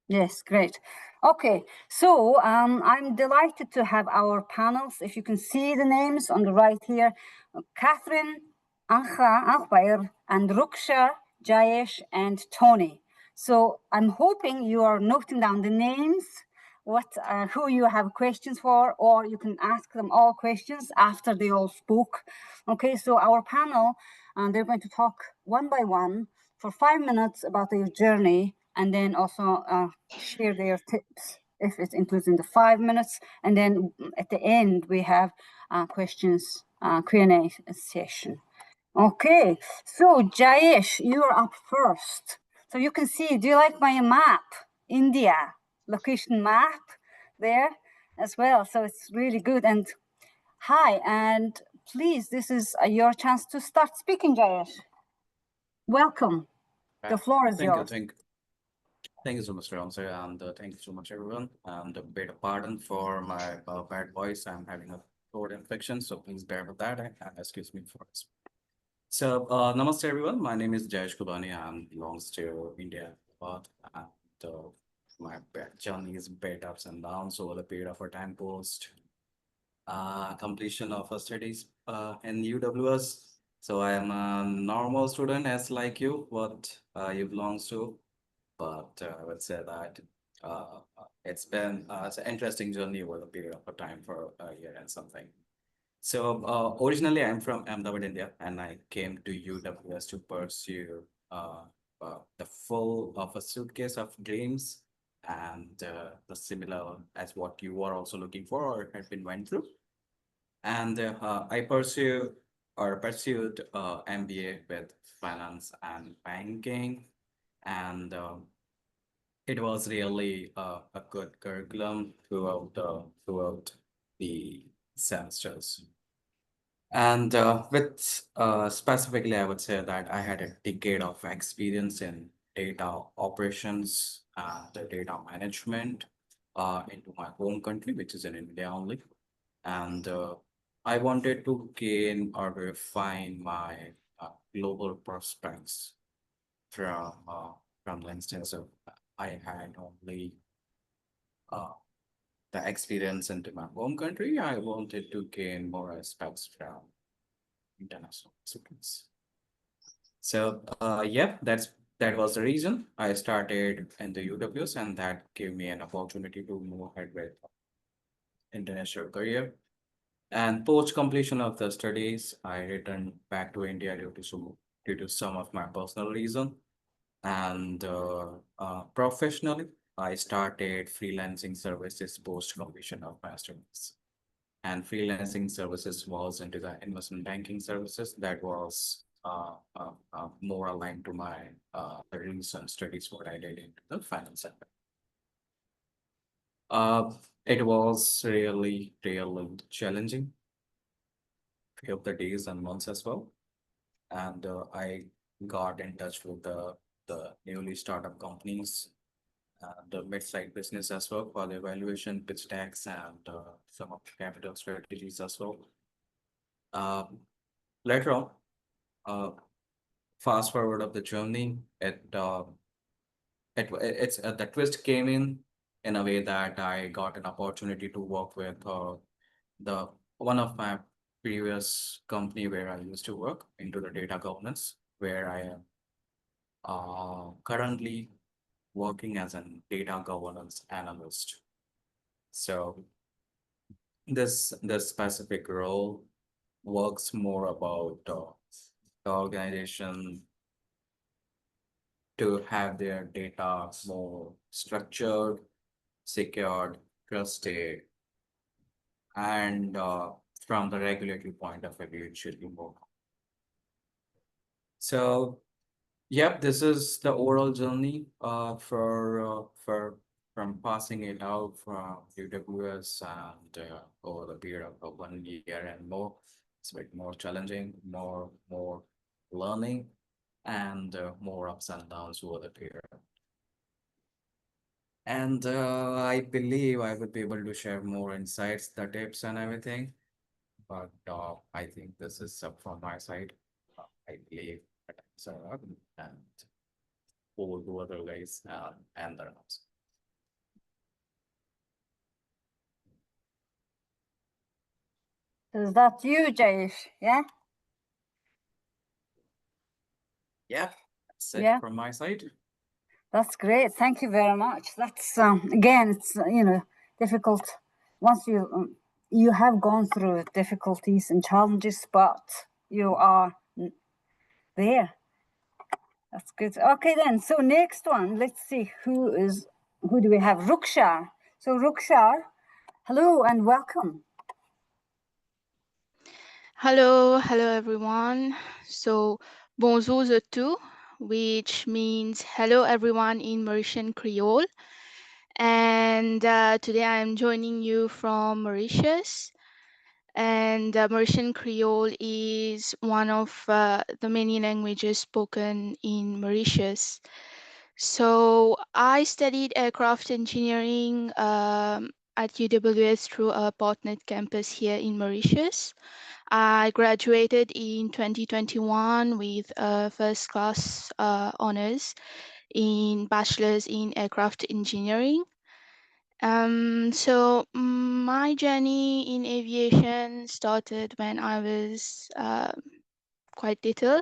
Yes, great. Okay, so I'm delighted to have our panels. If you can see the names on the right here, Catherine, Ankhbair, and Rukshar, Jayesh, and Tony. So I'm hoping you are noting down the names, who you have questions for, or you can ask them all questions after they all spoke. Okay, so our panel, they're going to talk one by one for 5 minutes about their journey, and then also share their tips if it includes in the 5 minutes. And then at the end, we have questions, Q&A session. Okay, so Jayesh, you're up first. So you can see, do you like my map? India, location map there as well. So it's really good. And hi, and please, this is your chance to start speaking, Jayesh. Welcome. The floor is yours. Thank you so much, Ramsay, and thank you so much, everyone. And a bit of pardon for my bad voice. I'm having a throat infection, so please bear with that and excuse me for this. So, namaste, everyone. My name is Jayesh Khubani and belongs to India. But uh, my journey is bit ups and downs over the period of a time post completion of studies in UWS. So I am a normal student as like you, what you belongs to, but I would say that it's an interesting journey over the period of a time for a year and something. So originally I'm from Ahmedabad, India, and I came to UWS to pursue the full of a suitcase of dreams and the similar as what you are also looking for or had been went through. And I pursued MBA with finance and banking, and it was really a good curriculum throughout the semesters. And with specifically, I would say that I had a decade of experience in data operations and the data management into my home country, which is in India only. And I wanted to gain or refine my global prospects from the instance of I had only uh, the experience into my home country. I wanted to gain more aspects from international students. So yeah, that was the reason I started in the UWS, and that gave me an opportunity to move ahead with international career. And post completion of the studies, I returned back to India due to some of my personal reason. And professionally, I started freelancing services post completion of master's. And freelancing services was into the investment banking services that was more aligned to my the recent studies what I did into the finance sector. Uh, it was really challenging, few of the days and months as well. And I got in touch with the newly startup companies, the mid-sized business as well for the evaluation, pitch decks, and some of the capital strategies as well. Um, Later on, uh, fast forward of the journey, it's the twist came in a way that I got an opportunity to work with the one of my previous company where I used to work into the data governance, where I am currently working as a data governance analyst. So this specific role works more about the organization to have their data more structured, secured, trusted, and from the regulatory point of view, it should be more. So, yep, this is the overall journey for from passing it out from UWS and over the period of 1 year and more. It's a bit more challenging, more learning, and more ups and downs over the period. And I believe I would be able to share more insights, the tips, and everything. But I think this is up from my side. I believe that I'm up and over to other guys and the rest. Is that you, Jayesh? Yeah? Yeah, that's it Yeah, from my side. that's great. Thank you very much. That's, again, it's, difficult. Once you have gone through difficulties and challenges, but you are there. That's good. Okay, then. So next one, let's see who do we have? Rukshar. So Rukshar, hello and welcome. Hello everyone. So, bonjour à tous, which means hello everyone in Mauritian Creole. And today I am joining you from Mauritius. And Mauritian Creole is one of the many languages spoken in Mauritius. So, I studied aircraft engineering at UWS through a partnered campus here in Mauritius. I graduated in 2021 with a first class honors in bachelor's in aircraft engineering. My journey in aviation started when I was quite little.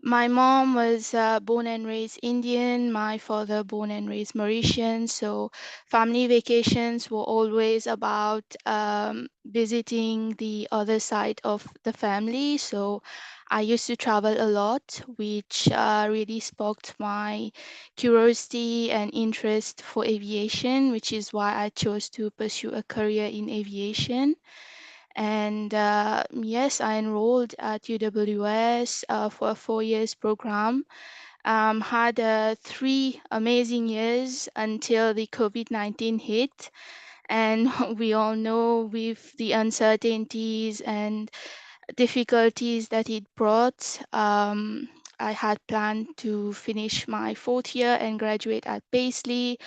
My mom was born and raised Indian, my father born and raised Mauritian. So family vacations were always about visiting the other side of the family. So I used to travel a lot, which really sparked my curiosity and interest for aviation, which is why I chose to pursue a career in aviation. And yes, I enrolled at UWS for a 4 years program. Had 3 amazing years until the COVID-19 hit. And we all know with the uncertainties and difficulties that it brought, I had planned to finish my 4th year and graduate at Paisley,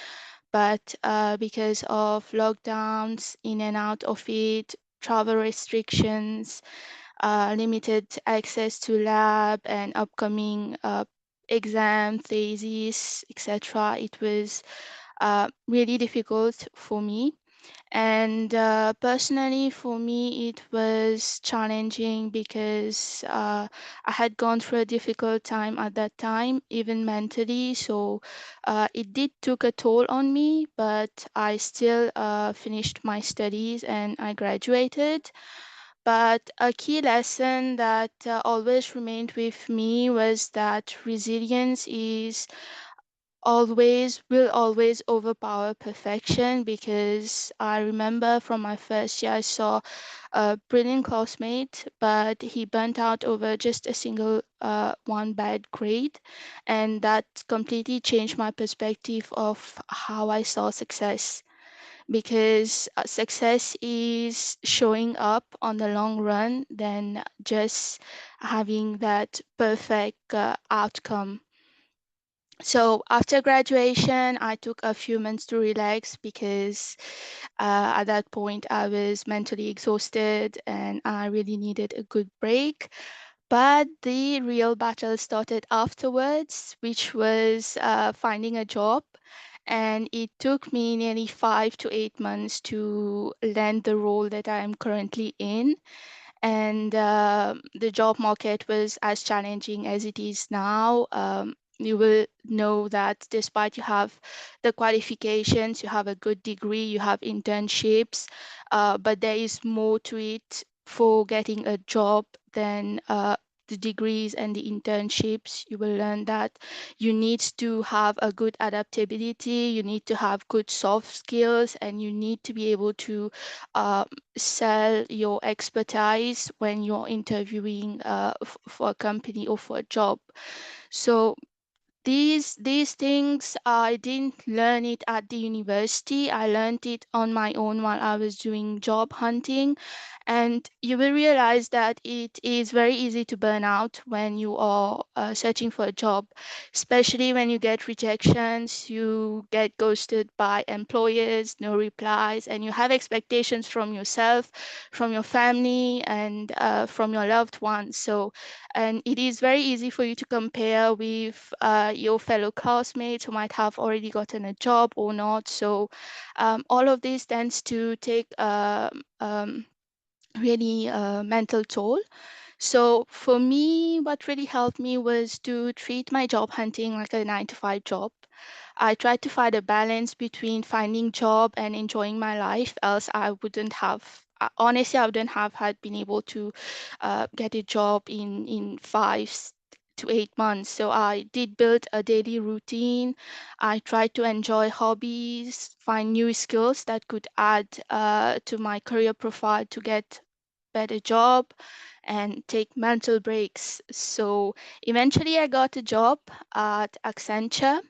but because of lockdowns in and out of it, travel restrictions, limited access to lab and upcoming exam, thesis, etc., it was really difficult for me. And personally, for me, it was challenging because I had gone through a difficult time at that time, even mentally. So it did took a toll on me, but I still finished my studies and I graduated. But a key lesson that always remained with me was that resilience is will always overpower perfection, because I remember from my first year I saw a brilliant classmate, but he burnt out over just a single one bad grade, and that completely changed my perspective of how I saw success, because success is showing up on the long run than just having that perfect outcome. So after graduation, I took a few months to relax, because at that point I was mentally exhausted and I really needed a good break. But the real battle started afterwards, which was finding a job. And it took me nearly 5 to 8 months to land the role that I am currently in. And the job market was as challenging as it is now. You will know that despite you have the qualifications, you have a good degree, you have internships, but there is more to it for getting a job than the degrees and the internships. You will learn that you need to have a good adaptability, you need to have good soft skills, and you need to be able to uh, sell your expertise when you're interviewing for a company or for a job. So these things, I didn't learn it at the university. I learned it on my own while I was doing job hunting. And you will realize that it is very easy to burn out when you are searching for a job, especially when you get rejections, you get ghosted by employers, no replies, and you have expectations from yourself, from your family, and from your loved ones. So, and it is very easy for you to compare with your fellow classmates who might have already gotten a job or not. So all of this tends to take really mental toll. So for me, what really helped me was to treat my job hunting like a 9 to 5 job. I tried to find a balance between finding job and enjoying my life, else I wouldn't have. Honestly, I wouldn't have had been able to get a job in 5 to 8 months. So I did build a daily routine. I tried to enjoy hobbies, find new skills that could add to my career profile to get better job and take mental breaks. So eventually I got a job at Accenture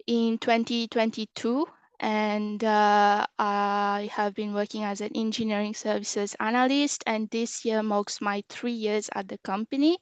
in 2022, and I have been working as an engineering services analyst, and this year marks my 3 years at the company.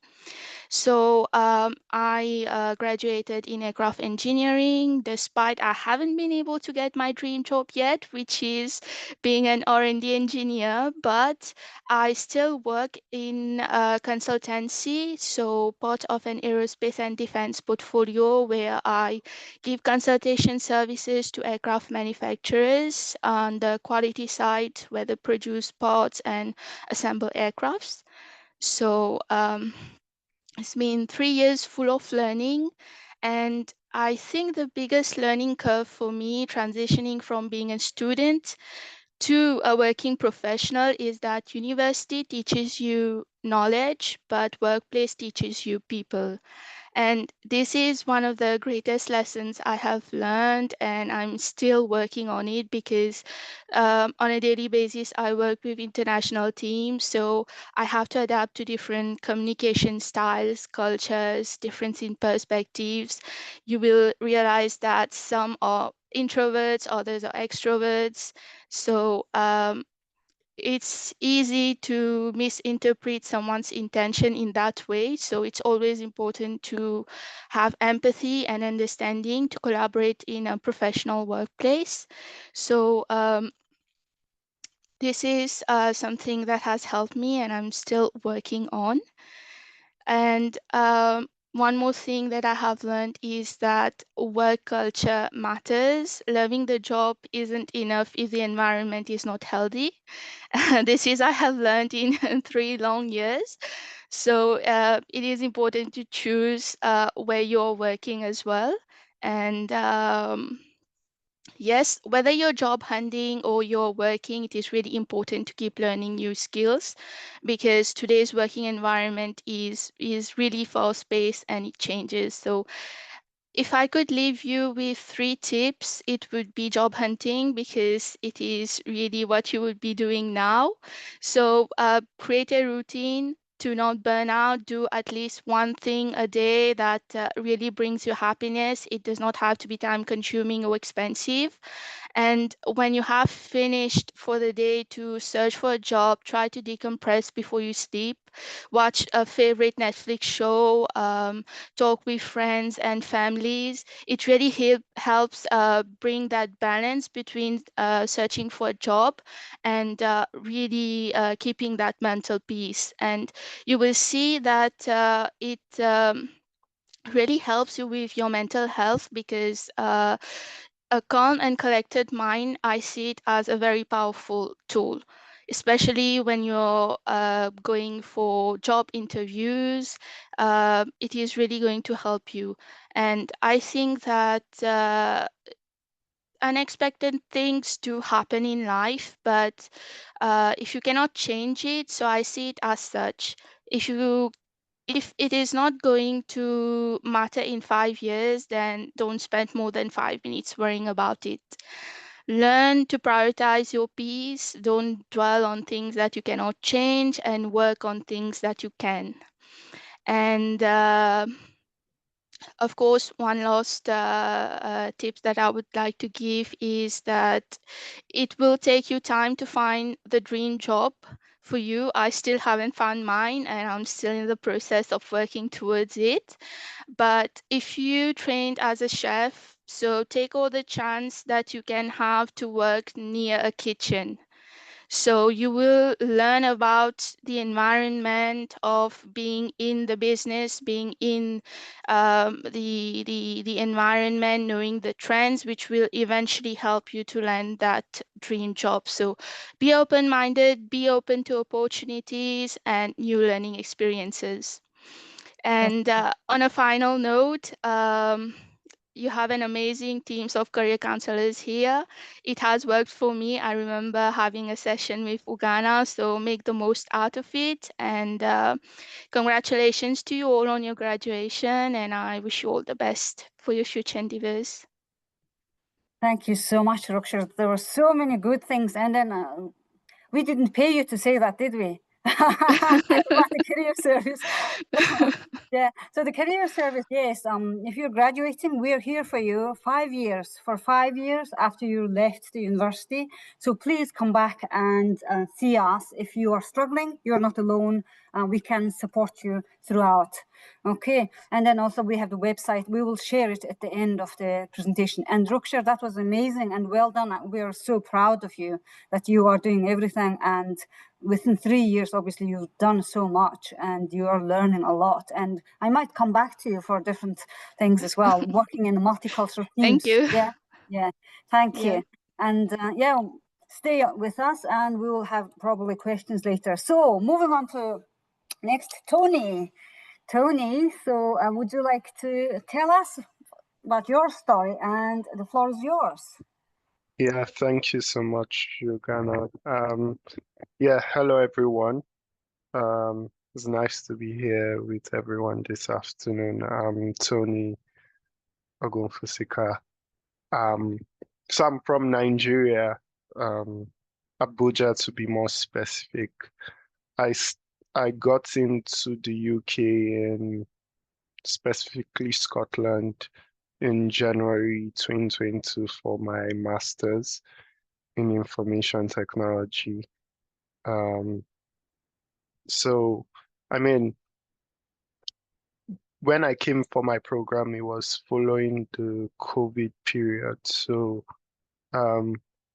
So I graduated in aircraft engineering, despite I haven't been able to get my dream job yet, which is being an R&D engineer, but I still work in consultancy, so part of an aerospace and defense portfolio where I give consultation services to aircraft manufacturers on the quality side, where they produce parts and assemble aircrafts. So it's been 3 years full of learning. And I think the biggest learning curve for me transitioning from being a student to a working professional is that university teaches you knowledge, but workplace teaches you people. And this is one of the greatest lessons I have learned, and I'm still working on it because on a daily basis, I work with international teams. So I have to adapt to different communication styles, cultures, difference in perspectives. You will realize that some are introverts, others are extroverts. So it's easy to misinterpret someone's intention in that way. So it's always important to have empathy and understanding to collaborate in a professional workplace. So this is something that has helped me and I'm still working on. And one more thing that I have learned is that work culture matters. Loving the job isn't enough if the environment is not healthy. This is I have learned in 3 long years. So it is important to choose where you're working as well. And yes, whether you're job hunting or you're working, it is really important to keep learning new skills because today's working environment is really fast paced and it changes. So if I could leave you with 3 tips, it would be job hunting because it is really what you would be doing now. So create a routine to not burn out. Do at least one thing a day that really brings you happiness. It does not have to be time consuming or expensive. And when you have finished for the day to search for a job, try to decompress before you sleep. Watch a favorite Netflix show, talk with friends and families. It really helps bring that balance between searching for a job and really keeping that mental peace. And you will see that it really helps you with your mental health because a calm and collected mind, I see it as a very powerful tool, especially when you're going for job interviews. It is really going to help you. And I think that unexpected things do happen in life, but if you cannot change it, so I see it as such. If it is not going to matter in 5 years, then don't spend more than 5 minutes worrying about it. Learn to prioritize your peace. Don't dwell on things that you cannot change and work on things that you can. And of course, one last tip that I would like to give is that it will take you time to find the dream job for you. I still haven't found mine and I'm still in the process of working towards it. But if you trained as a chef, so take all the chance that you can have to work near a kitchen. So you will learn about the environment of being in the business, being in the environment, knowing the trends, which will eventually help you to land that dream job. So be open-minded, be open to opportunities and new learning experiences. And on a final note, you have an amazing teams of career counselors here. It has worked for me. I remember having a session with Ugana, so make the most out of it. And congratulations to you all on your graduation, and I wish you all the best for your future endeavors. Thank you so much, Rukshar. There were so many good things, and then we didn't pay you to say that, did we? About the career service. Yeah, so the career service, yes. If you're graduating, we're here for you 5 years. For 5 years after you left the university, so please come back and see us. If you are struggling, you're not alone. We can support you throughout. Okay, and then also we have the website. We will share it at the end of the presentation. And Rukshar, that was amazing and well done. We are so proud of you that you are doing everything, and within 3 years, obviously, you've done so much and you are learning a lot. And I might come back to you for different things as well, working in multicultural teams. Thank you. Yeah, thank Yeah. you. And yeah, stay with us and we will have probably questions later. So moving on to next, Tony. Tony, so would you like to tell us about your story? And the floor is yours. Yeah, thank you so much, Ugana. Yeah, hello everyone. It's nice to be here with everyone this afternoon. I'm Tony Ogunfusika. So I'm from Nigeria, Abuja to be more specific. I got into the UK and specifically Scotland in January 2022 for my master's in information technology. So, I mean, when I came for my program, it was following the COVID period. So,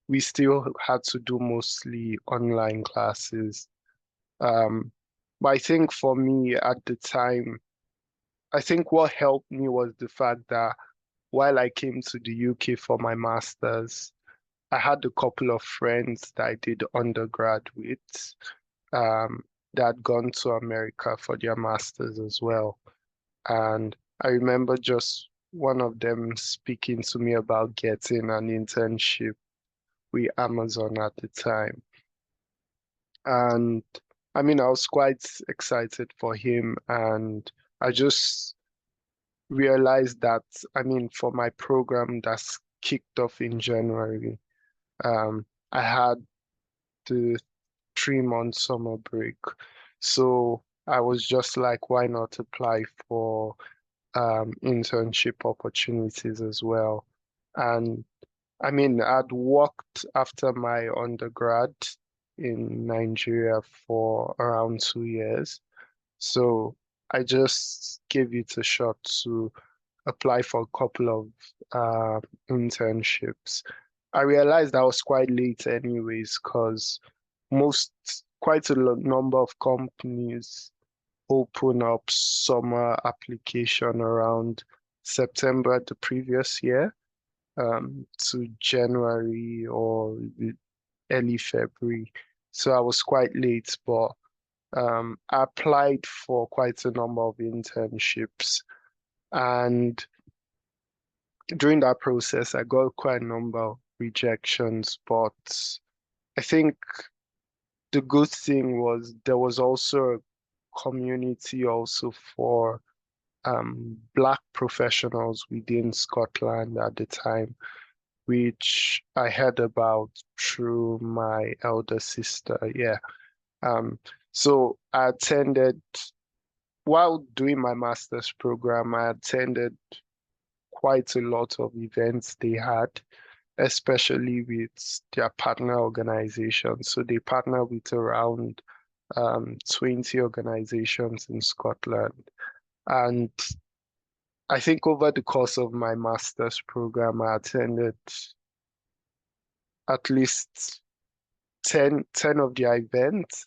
we still had to do mostly online classes. But I think for me at the time, I think what helped me was the fact that while I came to the UK for my master's, I had a couple of friends that I did undergrad with that had gone to America for their masters as well. And I remember just one of them speaking to me about getting an internship with Amazon at the time. And I mean, I was quite excited for him. And I just realized that, I mean, for my program that's kicked off in January, I had the 3-month summer break. So I was just like, why not apply for internship opportunities as well? And I mean, I'd worked after my undergrad in Nigeria for around 2 years. So I just gave it a shot to apply for a couple of internships. I realized I was quite late anyways, because quite a number of companies open up summer application around September the previous year to January or early February. So I was quite late, but I applied for quite a number of internships. And during that process, I got quite a number of rejections, but I think the good thing was there was also a community also for Black professionals within Scotland at the time, which I heard about through my elder sister. Yeah. So I attended, while doing my master's program, I attended quite a lot of events they had, especially with their partner organizations. So they partner with around 20 organizations in Scotland. And I think over the course of my master's program, I attended at least 10 of their events.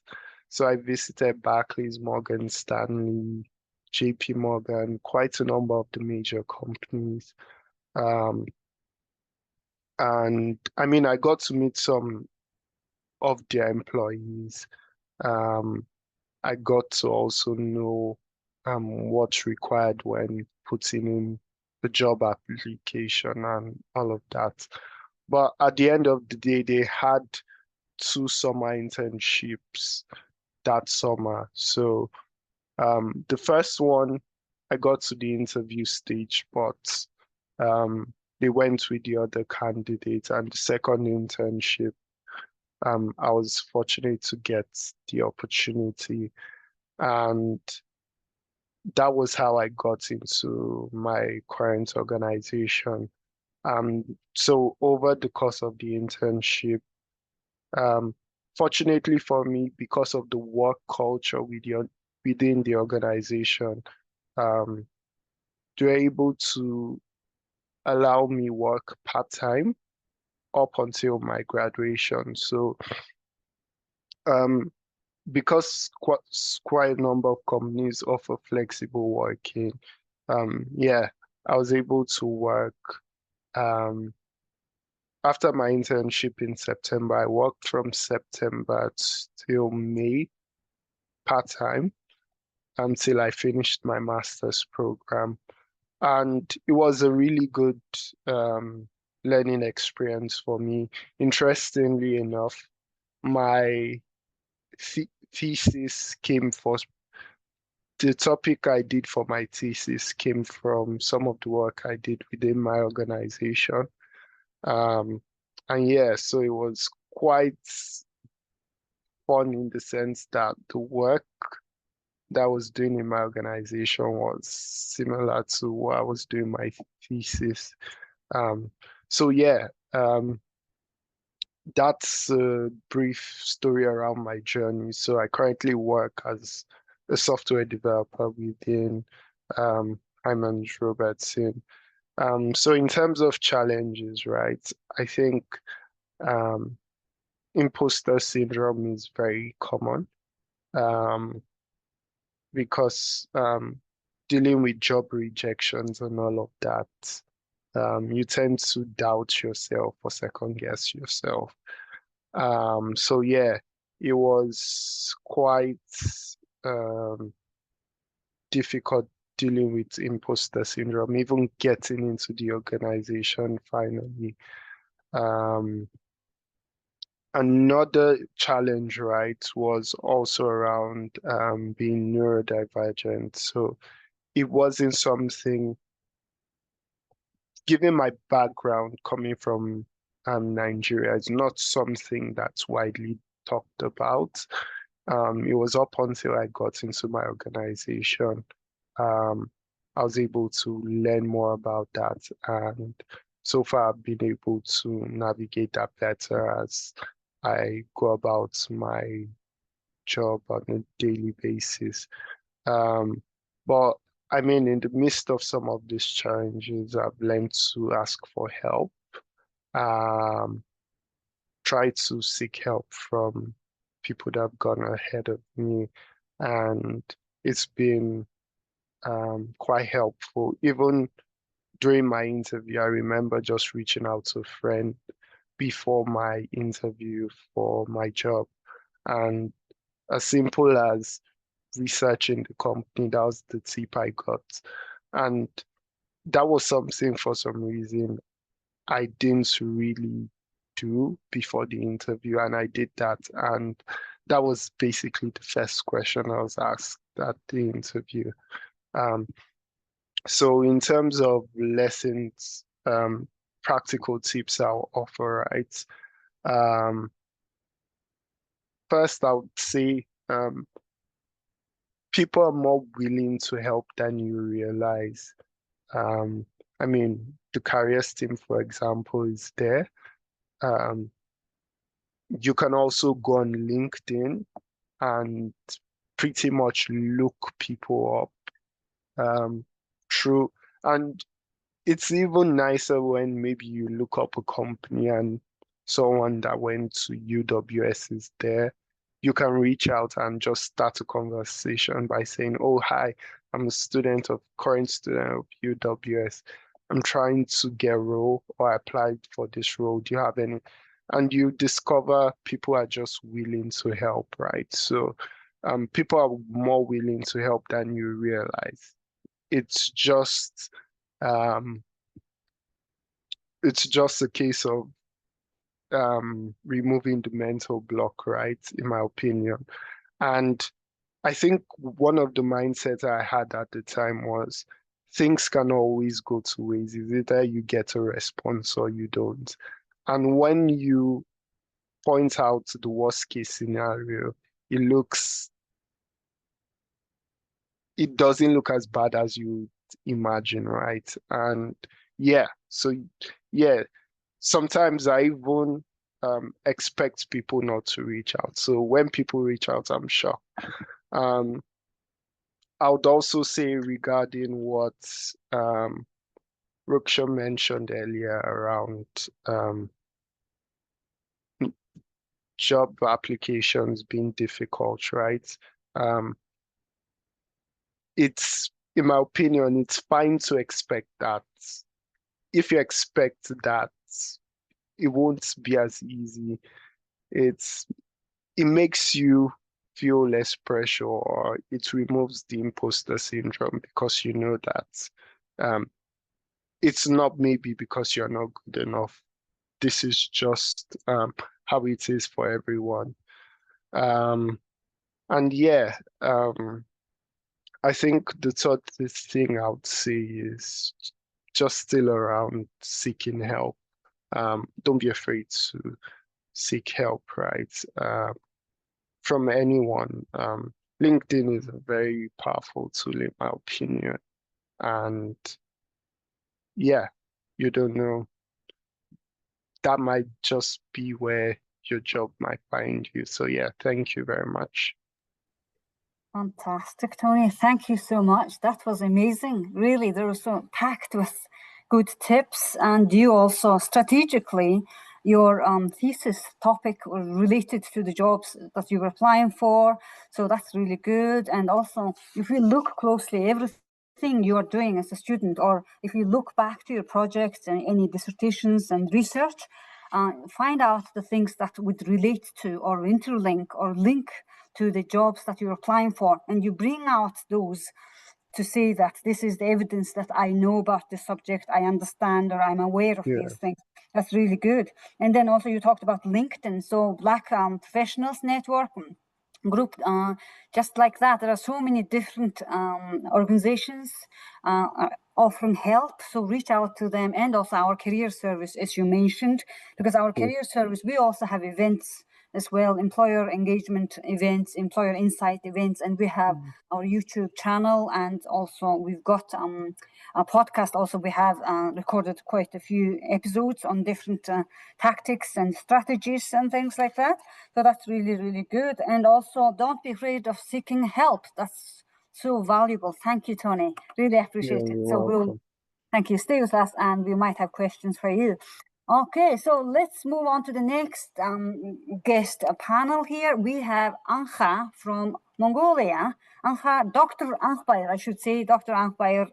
So I visited Barclays, Morgan Stanley, JP Morgan, quite a number of the major companies. And I mean, I got to meet some of their employees. I got to also know what's required when putting in the job application and all of that. But at the end of the day, they had 2 summer internships that summer. So the first one, I got to the interview stage, but they went with the other candidate. And the second internship, I was fortunate to get the opportunity. And that was how I got into my current organization. So over the course of the internship, fortunately for me, because of the work culture within the organization, they're able to allow me work part-time up until my graduation. So because quite a number of companies offer flexible working, yeah, I was able to work after my internship in September. I worked from September till May part-time until I finished my master's program. And it was a really good learning experience for me. Interestingly enough, my thesis came first. The topic I did for my thesis came from some of the work I did within my organization. And yeah, so it was quite fun in the sense that the work that I was doing in my organization was similar to what I was doing my thesis. So yeah, that's a brief story around my journey. So I currently work as a software developer within Hyman Robertson. So in terms of challenges, right, I think imposter syndrome is very common because dealing with job rejections and all of that, you tend to doubt yourself or second guess yourself. So yeah, it was quite difficult dealing with imposter syndrome, even getting into the organization finally. Another challenge, right, was also around being neurodivergent. So it wasn't something, given my background coming from Nigeria, it's not something that's widely talked about. It was up until I got into my organization, I was able to learn more about that. And so far, I've been able to navigate that better as I go about my job on a daily basis. But I mean, in the midst of some of these challenges, I've learned to ask for help, try to seek help from people that have gone ahead of me, and it's been quite helpful. Even during my interview, I remember just reaching out to a friend before my interview for my job, and as simple as researching the company, that was the tip I got. And that was something, for some reason, I didn't really do before the interview, and I did that. And that was basically the first question I was asked at the interview. So in terms of lessons, practical tips I'll offer, right? First, I would say people are more willing to help than you realize. I mean, the careers team, for example, is there. You can also go on LinkedIn and pretty much look people up through, and it's even nicer when maybe you look up a company and someone that went to UWS is there, you can reach out and just start a conversation by saying, oh, hi, I'm a current student of UWS. I'm trying to get a role, or I applied for this role. Do you have any? And you discover people are just willing to help, right? So people are more willing to help than you realize. It's just um, a case of removing the mental block, right? In my opinion. And I think one of the mindsets I had at the time was things can always go two ways. Is either you get a response or you don't. And when you point out the worst case scenario, it doesn't look as bad as you imagine, right? And yeah, so yeah, sometimes I even expect people not to reach out. So when people reach out, I'm shocked. I would also say regarding what Rukshar mentioned earlier around job applications being difficult, right? It's, in my opinion, it's fine to expect that. If you expect that, it won't be as easy. It makes you feel less pressure, or it removes the imposter syndrome, because you know that it's not maybe because you're not good enough. This is just how it is for everyone. And yeah, I think the third thing I would say is just still around seeking help. Don't be afraid to seek help, right? From anyone. LinkedIn is a very powerful tool, in my opinion. And yeah, you don't know. That might just be where your job might find you. So yeah, thank you very much. Fantastic, Tony. Thank you so much. That was amazing. Really, they were so packed with good tips. And you also strategically, your thesis topic was related to the jobs that you were applying for. So that's really good. And also, if we look closely, everything you are doing as a student, or if you look back to your projects and any dissertations and research, find out the things that would relate to or interlink or link to the jobs that you're applying for, and you bring out those to say that this is the evidence that I know about the subject, I understand, or I'm aware of these things. That's really good. And then also you talked about LinkedIn, so Black Professionals Network group, just like that. There are so many different organizations offering help, so reach out to them. And also our career service, as you mentioned, because our career service, we also have events as well, employer engagement events, employer insight events, and we have our YouTube channel, and also we've got a podcast. Also, we have recorded quite a few episodes on different tactics and strategies and things like that. So that's really, really good. And also, don't be afraid of seeking help. That's so valuable. Thank you, Tony. Really appreciate it. So thank you. Stay with us, and we might have questions for you. Okay, so let's move on to the next guest panel here. We have Anha from Mongolia. Anha, Dr. Anhbayr, I should say, Dr. Anhbayr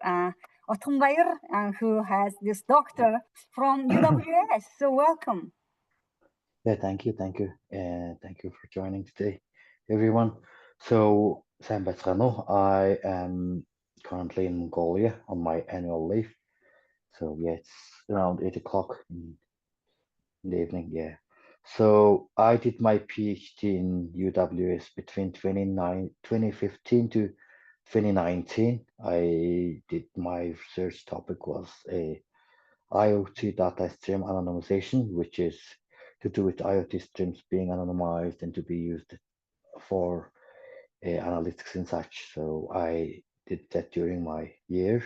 Otunbayr, who has this doctor from UWS. So welcome. Yeah, thank you. Thank you for joining today, everyone. So, Sam Batrano, I am currently in Mongolia on my annual leave. So, yeah, it's around 8 o'clock in the evening. Yeah. So, I did my PhD in UWS between 2015 to 2019. I did my research topic was a IoT data stream anonymization, which is to do with IoT streams being anonymized and to be used for analytics and such. So I did that during my year.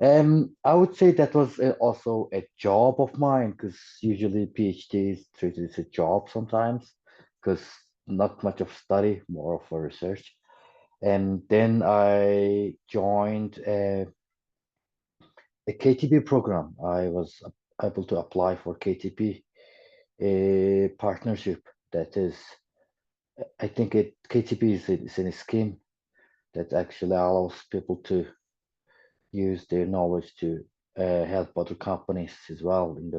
I would say that was also a job of mine, because usually PhD is treated as a job sometimes, because not much of study, more of a research. And then I joined a KTP program. I was able to apply for KTP a partnership that is, I think KTP is in a scheme that actually allows people to use their knowledge to help other companies as well in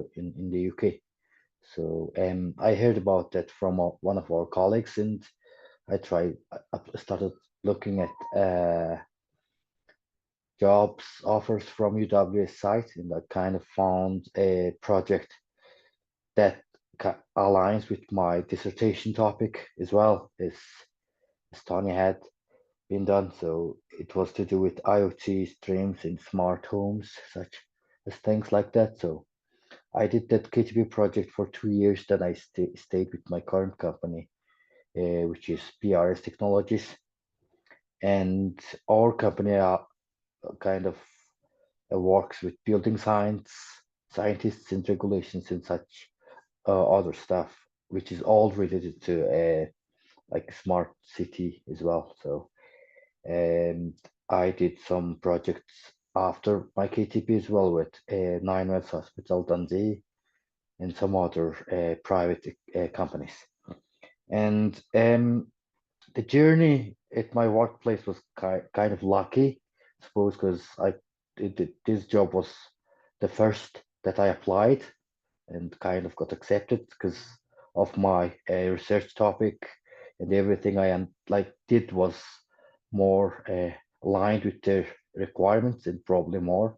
the UK. So I heard about that from one of our colleagues, and I started looking at jobs offers from UWS site, and I kind of found a project that aligns with my dissertation topic as well as Tanya had been done. So it was to do with IoT streams in smart homes, such as things like that. So I did that KTP project for 2 years. Then I stayed with my current company, which is PRS Technologies, and our company kind of works with building scientists and regulations and such other stuff, which is all related to like smart city as well. So I did some projects after my KTP as well with Nine Wells Hospital Dundee and some other private companies. And the journey at my workplace was kind of lucky, I suppose, because this job was the first that I applied and kind of got accepted because of my research topic, and everything I did was more aligned with their requirements and probably more.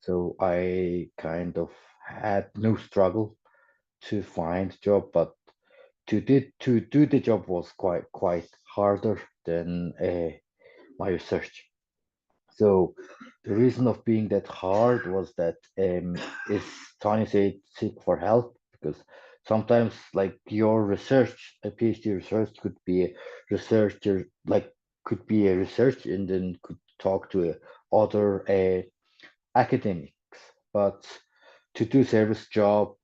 So I kind of had no struggle to find a job, but to do the job was quite harder than my research. So the reason of being that hard was that is Tony said seek for help, because sometimes like your research, a PhD research could be a researcher, like could be a research and then could talk to other academics, but to do service job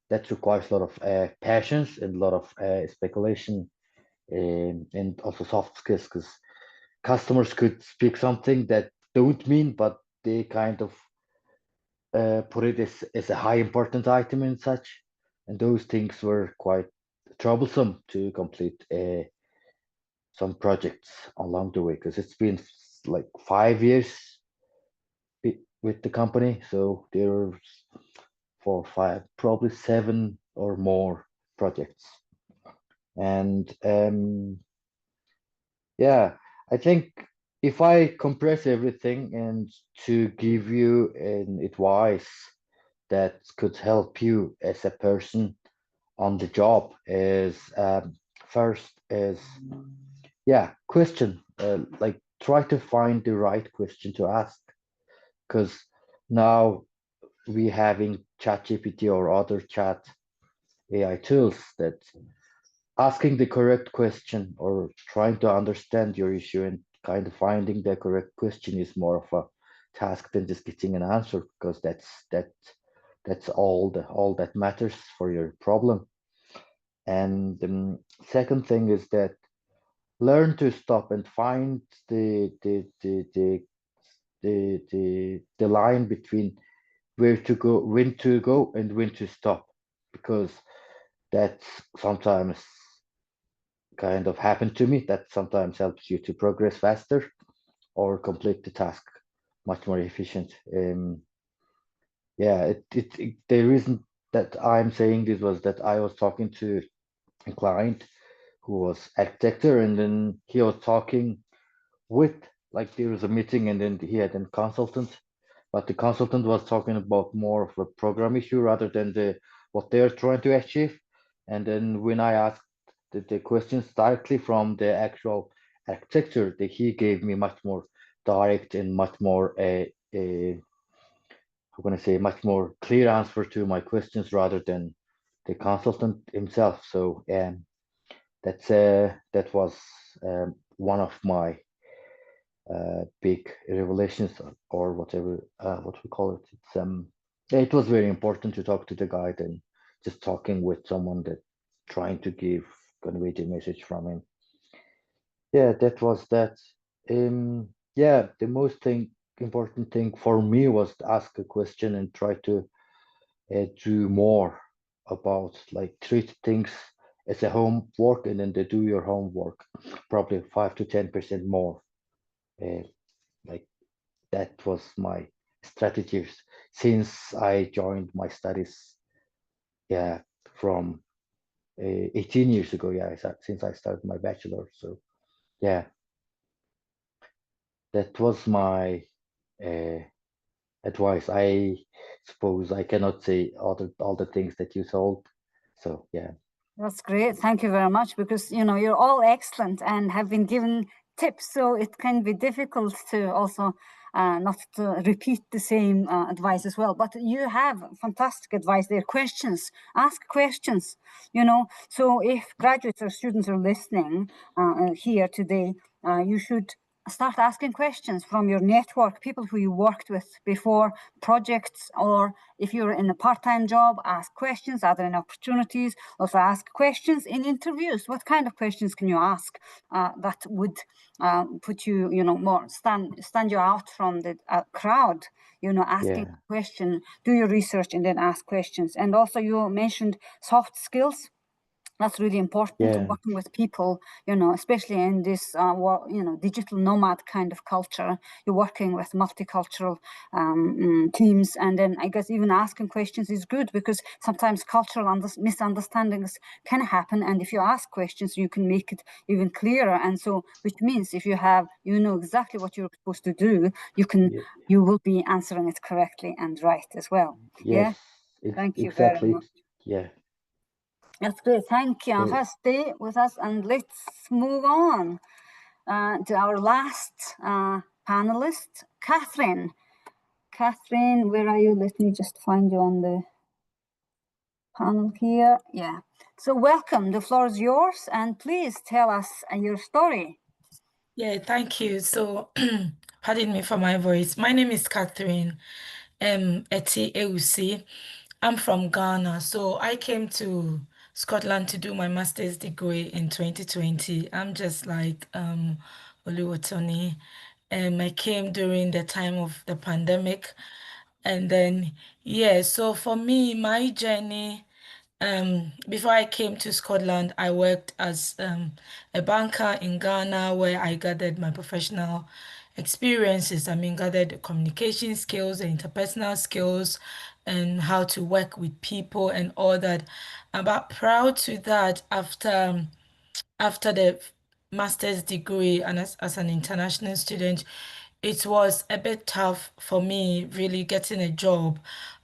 that requires a lot of patience and a lot of speculation, and also soft skills, because customers could speak something that don't mean, but they kind of put it as a high important item and such, and those things were quite troublesome to complete some projects along the way, because it's been like 5 years with the company, so there were 4, 5, probably 7 or more projects. And yeah, I think if I compress everything and to give you an advice that could help you as a person on the job is first is, yeah, question, like try to find the right question to ask, because now we having ChatGPT or other chat AI tools that asking the correct question or trying to understand your issue and kind of finding the correct question is more of a task than just getting an answer, because that's all that matters for your problem. And the second thing is that learn to stop and find the line between where to go, when to go, and when to stop, because that's sometimes kind of happened to me. That sometimes helps you to progress faster or complete the task much more efficient. Yeah, the reason that I'm saying this was that I was talking to a client who was architecture, and then he was talking with, like, there was a meeting and then he had a consultant, but the consultant was talking about more of a program issue rather than what they're trying to achieve. And then when I asked the questions directly from the actual architecture, that he gave me much more direct and much more how can I say, much more clear answer to my questions rather than the consultant himself. So that was one of my big revelations, or whatever what we call it. It was very important to talk to the guy than just talking with someone that trying to convey the message from him. Yeah, that was that. Yeah, the most important thing for me was to ask a question and try to do more about like 3 things as a homework, and then they do your homework probably 5 to 10% more. Like that was my strategies since I joined my studies. Yeah, from 18 years ago. Yeah, since I started my bachelor. So yeah, that was my uh, advice. I suppose I cannot say all the things that you told. So yeah. That's great. Thank you very much, because you're all excellent and have been given tips, so it can be difficult to also not to repeat the same advice as well. But you have fantastic advice there. Questions, ask questions. So if graduates or students are listening here today, you should start asking questions from your network, people who you worked with before, projects, or if you're in a part-time job, ask questions. Are there any opportunities? Also ask questions in interviews. What kind of questions can you ask that would put you, more stand you out from the crowd? Asking Yeah. a question, do your research and then ask questions. And also you mentioned soft skills. That's really important, Yeah. working with people, especially in this, digital nomad kind of culture. You're working with multicultural teams. And then I guess even asking questions is good, because sometimes cultural misunderstandings can happen. And if you ask questions, you can make it even clearer. And so, which means if you know exactly what you're supposed to do, you will be answering it correctly and right as well. Yes. Thank you very Exactly. much. Yeah. That's great. Thank you. So Stay with us and let's move on to our last panelist, Catherine. Catherine, where are you? Let me just find you on the panel here. Yeah. So welcome. The floor is yours, and please tell us your story. Yeah, thank you. So, pardon me for my voice. My name is Catherine Eti Eusi. I'm from Ghana. So I came to Scotland to do my master's degree in 2020. I'm just like Oluwatoni. I came during the time of the pandemic. And then, yeah, so for me, my journey, before I came to Scotland, I worked as a banker in Ghana where I gathered my professional experiences. I mean, gathered communication skills and interpersonal skills and how to work with people and all that. But proud to that, after the master's degree and as an international student, it was a bit tough for me really getting a job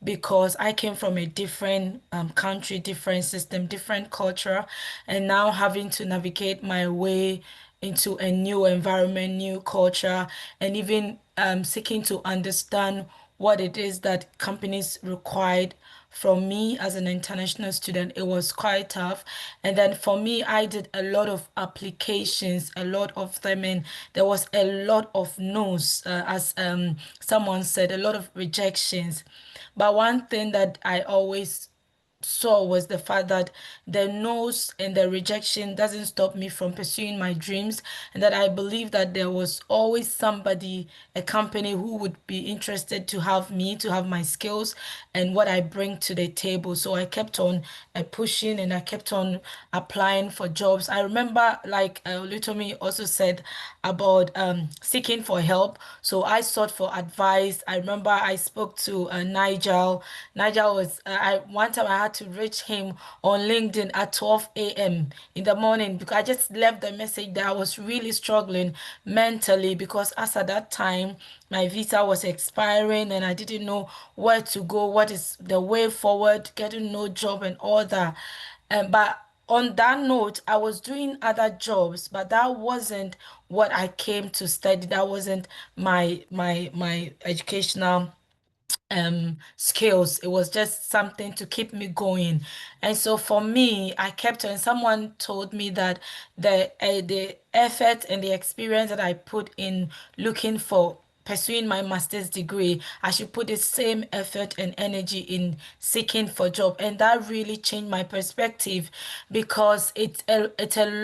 because I came from a different country, different system, different culture, and now having to navigate my way into a new environment, new culture, and even seeking to understand what it is that companies required from me as an international student. It was quite tough. And then for me, I did a lot of applications, a lot of them, and there was a lot of no's, as someone said, a lot of rejections. But one thing that I always saw was the fact that the no's and the rejection doesn't stop me from pursuing my dreams, and that I believe that there was always somebody, a company who would be interested to have me, to have my skills and what I bring to the table. So I kept on pushing and I kept on applying for jobs. I remember, like Lutomi also said about seeking for help. So I sought for advice. I remember I spoke to Nigel. Nigel was, one time I had to reach him on LinkedIn at 12 a.m. in the morning because I just left the message that I was really struggling mentally because as at that time, my visa was expiring and I didn't know where to go, what is the way forward, getting no job and all that. But on that note, I was doing other jobs, but that wasn't what I came to study. That wasn't my educational skills. It was just something to keep me going. And so for me, I kept on. Someone told me that the effort and the experience that I put in looking for pursuing my master's degree, I should put the same effort and energy in seeking for job. And that really changed my perspective, because it's a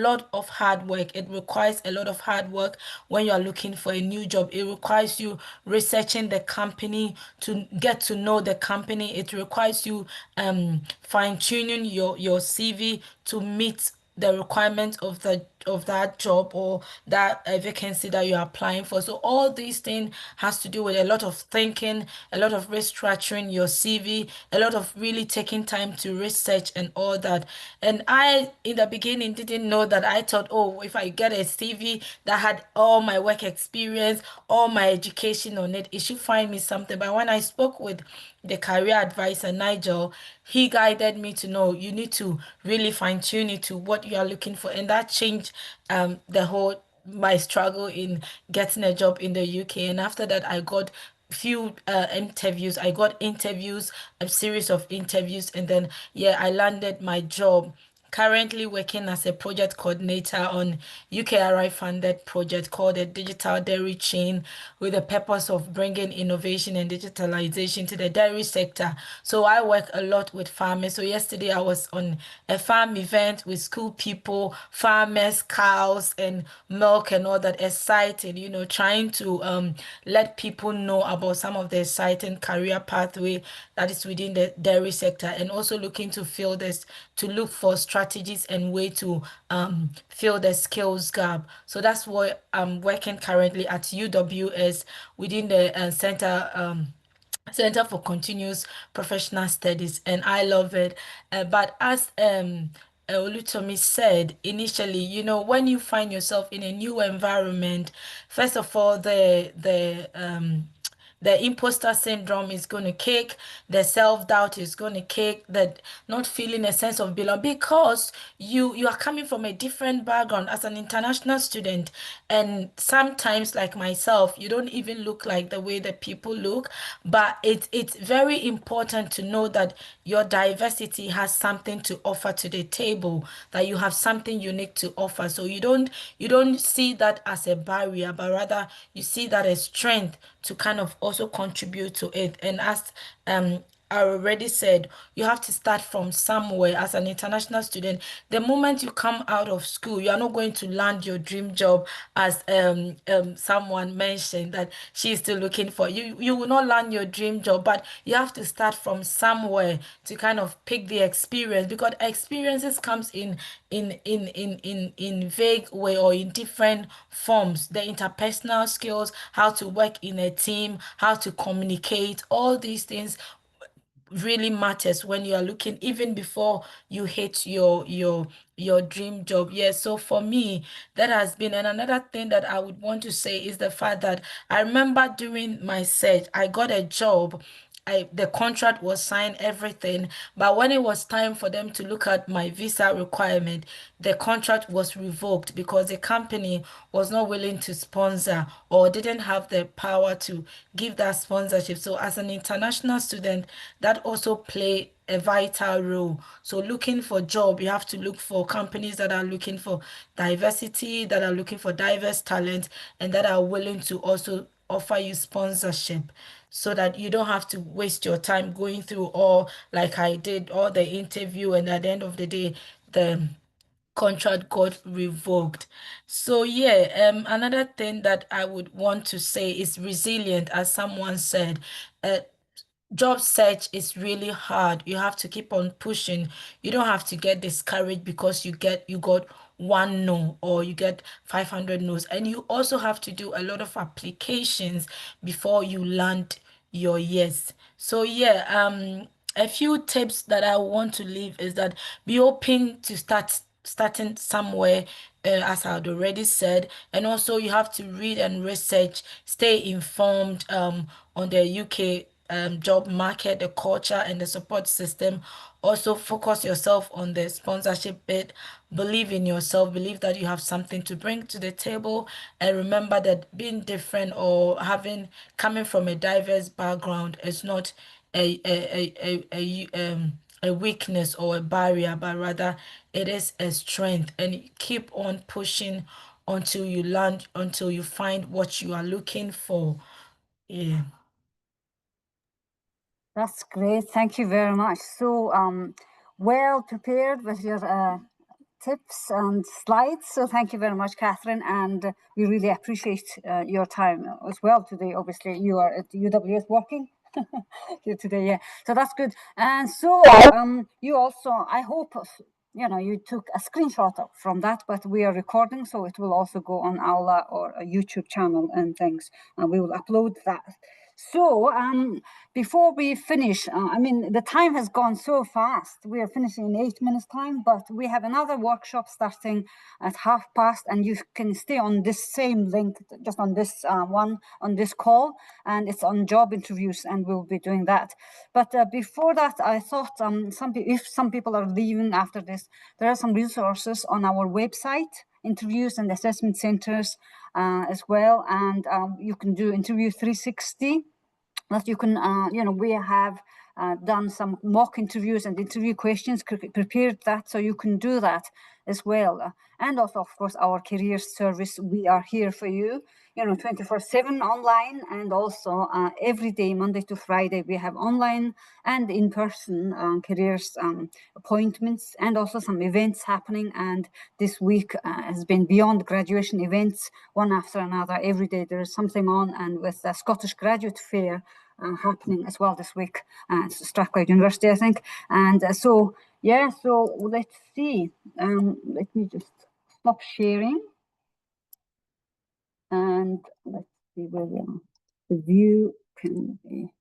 lot of hard work. It requires a lot of hard work when you are looking for a new job. It requires you researching the company to get to know the company. It requires you fine-tuning your CV to meet the requirements of that job or that vacancy that you're applying for. So all these things has to do with a lot of thinking, a lot of restructuring your CV, a lot of really taking time to research and all that. And I, in the beginning, didn't know that. I thought, oh, if I get a CV that had all my work experience, all my education on it, it should find me something. But when I spoke with the career advisor, Nigel, he guided me to know you need to really fine tune it to what you are looking for. And that changed the whole my struggle in getting a job in the UK. And after that, I got few interviews. I got interviews, a series of interviews, and then yeah, I landed my job. Currently working as a project coordinator on UKRI funded project called the Digital Dairy Chain, with the purpose of bringing innovation and digitalization to the dairy sector. So I work a lot with farmers. So yesterday I was on a farm event with school people, farmers, cows and milk and all that. Excited, trying to let people know about some of the exciting career pathway that is within the dairy sector, and also looking to fill this, to look for strategies and way to fill the skills gap. So that's what I'm working currently at UWS within the Center for Continuous Professional Studies, and I love it. But as Olutomi said initially, when you find yourself in a new environment, first of all, the imposter syndrome is going to kick, the self-doubt is going to kick, that not feeling a sense of belong, because you are coming from a different background as an international student. And sometimes, like myself, you don't even look like the way that people look. But it's very important to know that your diversity has something to offer to the table, that you have something unique to offer. So you don't see that as a barrier, but rather you see that as strength to kind of also contribute to it. And as I already said, you have to start from somewhere as an international student. The moment you come out of school, you are not going to land your dream job, as someone mentioned that she's still looking for. You will not land your dream job, but you have to start from somewhere to kind of pick the experience, because experiences comes in vague way or in different forms. The interpersonal skills, how to work in a team, how to communicate, all these things really matters when you are looking, even before you hit your dream job. Yes, so for me, that has been. And another thing that I would want to say is the fact that I remember during my search, I got a job. The contract was signed, everything, but when it was time for them to look at my visa requirement, the contract was revoked because the company was not willing to sponsor or didn't have the power to give that sponsorship. So as an international student, that also play a vital role. So looking for job, you have to look for companies that are looking for diversity, that are looking for diverse talent, and that are willing to also offer you sponsorship, so that you don't have to waste your time going through all, like I did, all the interview, and at the end of the day, the contract got revoked. So yeah, another thing that I would want to say is resilient, as someone said. Uh, Job search is really hard. You have to keep on pushing. You don't have to get discouraged because you got one no, or you get 500 no's. And you also have to do a lot of applications before you land your yes. So yeah, a few tips that I want to leave is that be open to starting somewhere, as I had already said. And also you have to read and research, stay informed on the UK job market, the culture, and the support system. Also, focus yourself on the sponsorship bit. Believe in yourself. Believe that you have something to bring to the table. And remember that being different or coming from a diverse background is not a weakness or a barrier, but rather it is a strength. And keep on pushing until you land, until you find what you are looking for. Yeah. That's great. Thank you very much. So well prepared with your tips and slides. So thank you very much, Catherine. And we really appreciate your time as well today. Obviously, you are at UWS working here today. Yeah. So that's good. And so you also, I hope, you took a screenshot from that, but we are recording, so it will also go on Aula or a YouTube channel and things, and we will upload that. So before we finish, I mean, the time has gone so fast. We are finishing in 8 minutes time, but we have another workshop starting at past, and you can stay on this same link, just on this one, on this call, and it's on job interviews, and we'll be doing that. But before that, I thought if some people are leaving after this, there are some resources on our website, interviews and assessment centers as well, and you can do interview 360. That you can, we have done some mock interviews and interview questions, prepared that, so you can do that as well. And also, of course, our career service, we are here for you, 24/7 online, and also every day, Monday to Friday, we have online and in-person careers appointments, and also some events happening. And this week has been beyond graduation events, one after another. Every day there is something on, and with the Scottish Graduate Fair happening as well this week at Strathclyde University, I think. And so let's see. Let me just stop sharing. And let's see where we are. The view can be,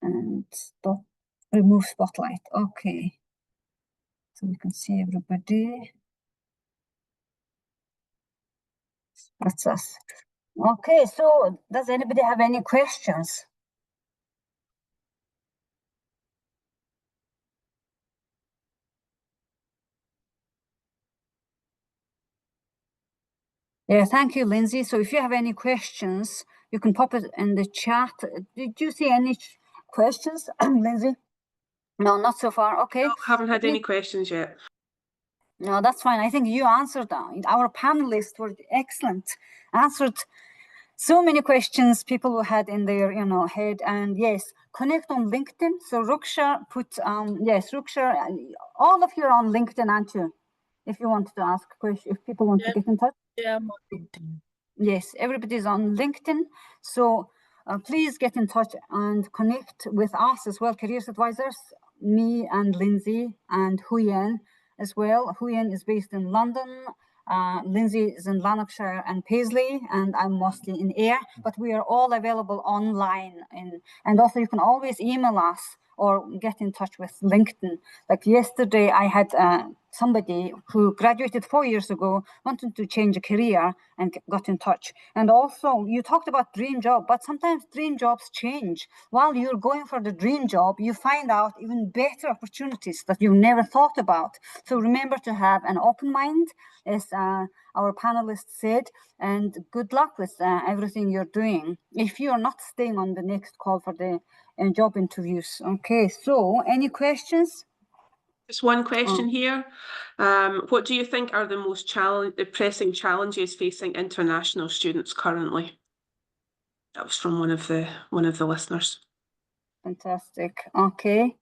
and stop, remove spotlight. Okay. So we can see everybody. That's us. Okay, so does anybody have any questions? Yeah, thank you, Lindsay. So if you have any questions, you can pop it in the chat. Did you see any questions, Lindsay? No, not so far. Okay. No, haven't had any questions yet. No, that's fine. I think you answered our panelists were excellent. Answered so many questions people had in their head. And yes, connect on LinkedIn. So Rukshar put Rukshar, all of you are on LinkedIn, aren't you? If you want to ask questions, if people want to get in touch. Yeah, I'm on LinkedIn. Yes, everybody's on LinkedIn. So please get in touch and connect with us as well, careers advisors, me and Lindsay and Huyen as well. Huyen is based in London. Lindsay is in Lanarkshire and Paisley, and I'm mostly in Ayr, but we are all available online. And also you can always email us or get in touch with LinkedIn. Like yesterday, I had somebody who graduated 4 years ago, wanted to change a career and got in touch. And also, you talked about dream job, but sometimes dream jobs change. While you're going for the dream job, you find out even better opportunities that you never thought about. So remember to have an open mind, as our panelists said, and good luck with everything you're doing. If you're not staying on the next call for the job interviews. Okay, so any questions? Just one question here. What do you think are the most pressing challenges facing international students currently? That was from one of the listeners. Fantastic. Okay.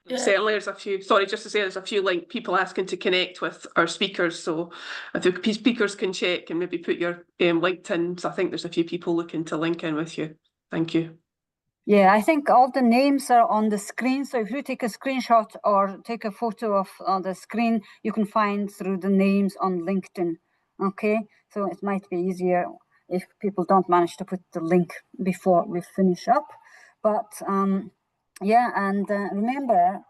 Yeah. Certainly there's a few, sorry, just to say there's a few people asking to connect with our speakers. So if the speakers can check and maybe put your LinkedIn. So I think there's a few people looking to link in with you. Thank you. Yeah, I think all the names are on the screen. So if you take a screenshot or take a photo of the screen, you can find through the names on LinkedIn. Okay, so it might be easier if people don't manage to put the link before we finish up. But yeah, and remember,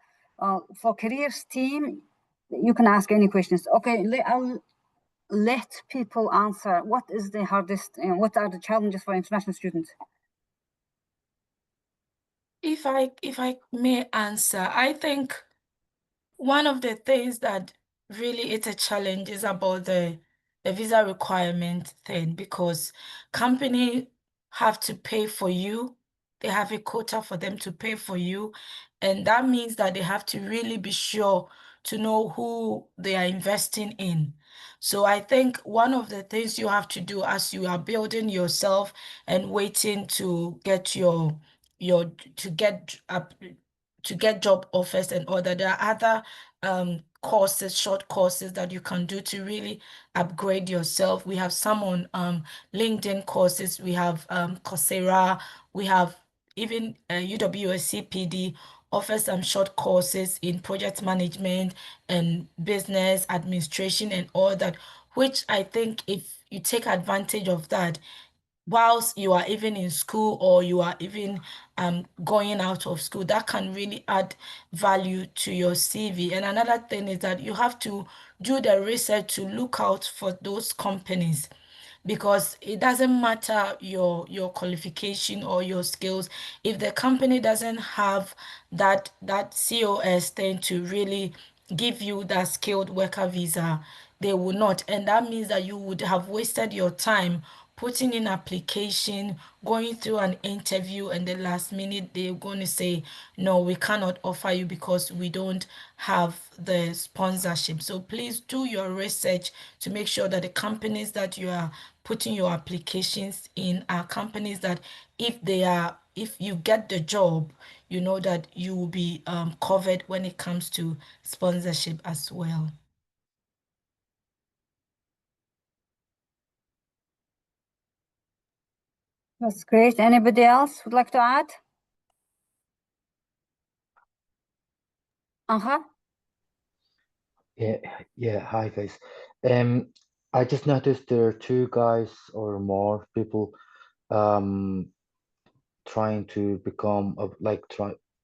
for careers team, you can ask any questions. Okay, I'll let people answer. What is the hardest, what are the challenges for international students? If I may answer, I think one of the things that really is a challenge is about the visa requirement thing, because companies have to pay for you. They have a quota for them to pay for you. And that means that they have to really be sure to know who they are investing in. So I think one of the things you have to do as you are building yourself and waiting to get to get job offers and all that, there are other courses, short courses that you can do to really upgrade yourself. We have some on LinkedIn courses, we have Coursera, we have even UWSCPD offers some short courses in project management and business administration and all that, which I think if you take advantage of that, whilst you are even in school or you are even going out of school, that can really add value to your CV. And another thing is that you have to do the research to look out for those companies, because it doesn't matter your qualification or your skills. If the company doesn't have that COS thing to really give you that skilled worker visa, they will not. And that means that you would have wasted your time putting in application, going through an interview, and the last minute they're going to say, no, we cannot offer you because we don't have the sponsorship. So please do your research to make sure that the companies that you are putting your applications in are companies that if you get the job, you know that you will be covered when it comes to sponsorship as well. That's great. Anybody else would like to add? Yeah. Hi guys. I just noticed there are two guys or more people trying to become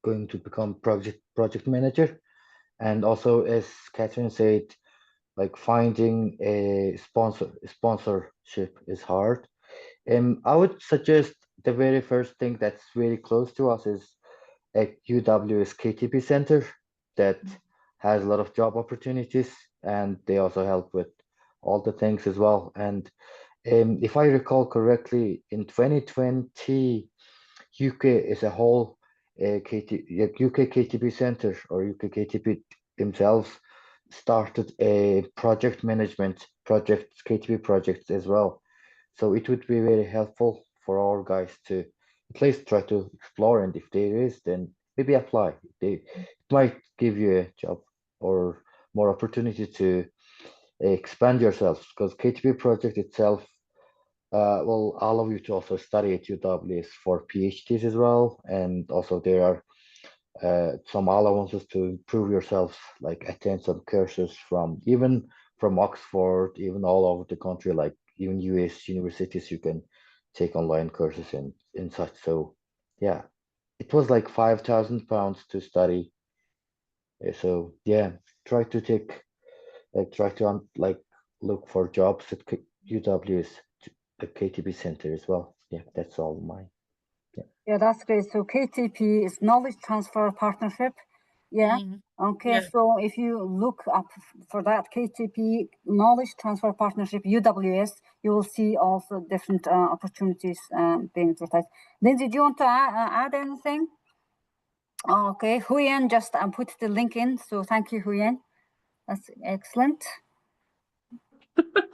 going to become project manager, and also as Catherine said, like finding a sponsorship is hard. I would suggest the very first thing that's very close to us is a UW's KTP Center that has a lot of job opportunities, and they also help with all the things as well. And if I recall correctly, in 2020, UK as a whole, UK KTP Center or UK KTP themselves started a project management project, KTP projects as well. So it would be very helpful for our guys to at least try to explore, and if there is, then maybe apply. It might give you a job or more opportunity to expand yourself, because KTP project itself will allow you to also study at UWS for PhDs as well, and also there are some allowances to improve yourself, like attend some courses even from Oxford, even all over the country, like even US universities, you can take online courses and such. So yeah, it was like £5,000 to study. So yeah, try to look for jobs at UW's, the KTP Center as well. Yeah, that's all mine. Yeah, that's great. So KTP is Knowledge Transfer Partnership. Yeah. Okay. Yeah. So if you look up for that KTP Knowledge Transfer Partnership UWS, you will see also different opportunities being advertised. Lindsay, do you want to add anything? Okay, Huyen just put the link in. So thank you, Huyen. That's excellent.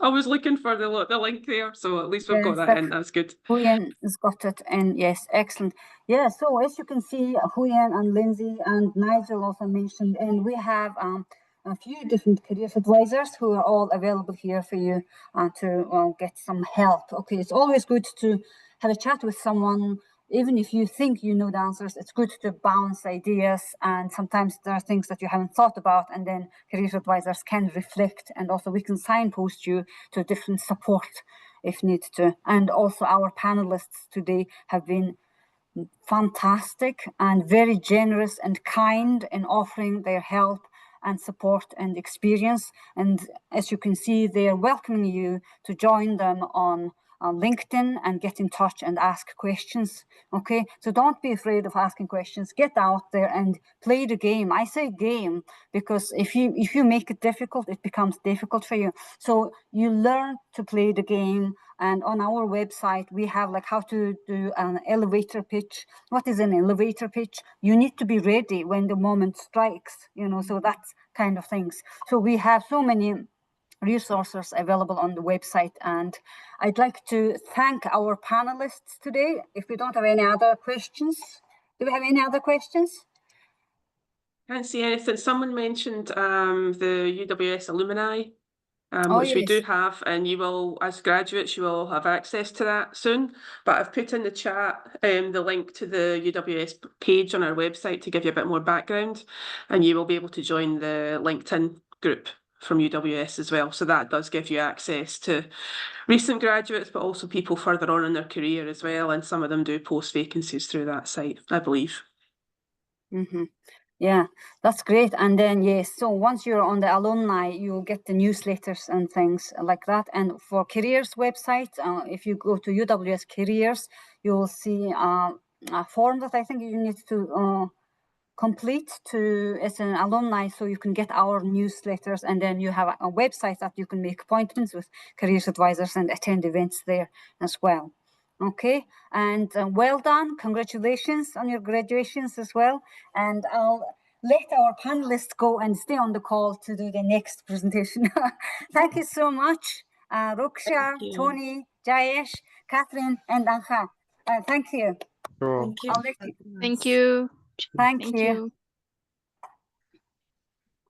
I was looking for the link there, so at least we've got that in. That's good. Huyen has got it in. Yes, excellent. Yeah, so as you can see, Huyen and Lindsay and Nigel also mentioned, and we have a few different career advisors who are all available here for you to get some help. Okay, it's always good to have a chat with someone. Even if you think you know the answers, it's good to bounce ideas, and sometimes there are things that you haven't thought about, and then career advisors can reflect, and also we can signpost you to different support if need to. And also our panelists today have been fantastic and very generous and kind in offering their help and support and experience. And as you can see, they are welcoming you to join them on LinkedIn and get in touch and ask questions. Okay, so don't be afraid of asking questions. Get out there and play the game. I say game because if you make it difficult, it becomes difficult for you. So you learn to play the game. And on our website, we have like how to do an elevator pitch. What is an elevator pitch? You need to be ready when the moment strikes, you know, so that's kind of things. So we have so many resources available on the website. And I'd like to thank our panelists today. If we don't have any other questions, do we have any other questions? Can't see anything. Someone mentioned the UWS alumni, which we yes. do have, and you will, as graduates, you will have access to that soon. But I've put in the chat the link to the UWS page on our website to give you a bit more background, and you will be able to join the LinkedIn group from UWS as well. So that does give you access to recent graduates, but also people further on in their career as well. And some of them do post vacancies through that site, I believe. Mm-hmm. Yeah, that's great. And then, yes, so once you're on the alumni, you'll get the newsletters and things like that. And for careers website, if you go to UWS careers, you will see a form that I think you need to complete as an alumni, so you can get our newsletters, and then you have a website that you can make appointments with careers advisors and attend events there as well. Okay, and well done. Congratulations on your graduations as well. And I'll let our panelists go and stay on the call to do the next presentation. Thank you so much, Rukshar, Tony, Jayesh, Catherine, and Anha. Thank you. Sure. Thank you. I'll let you. Thank you. Thank you. you.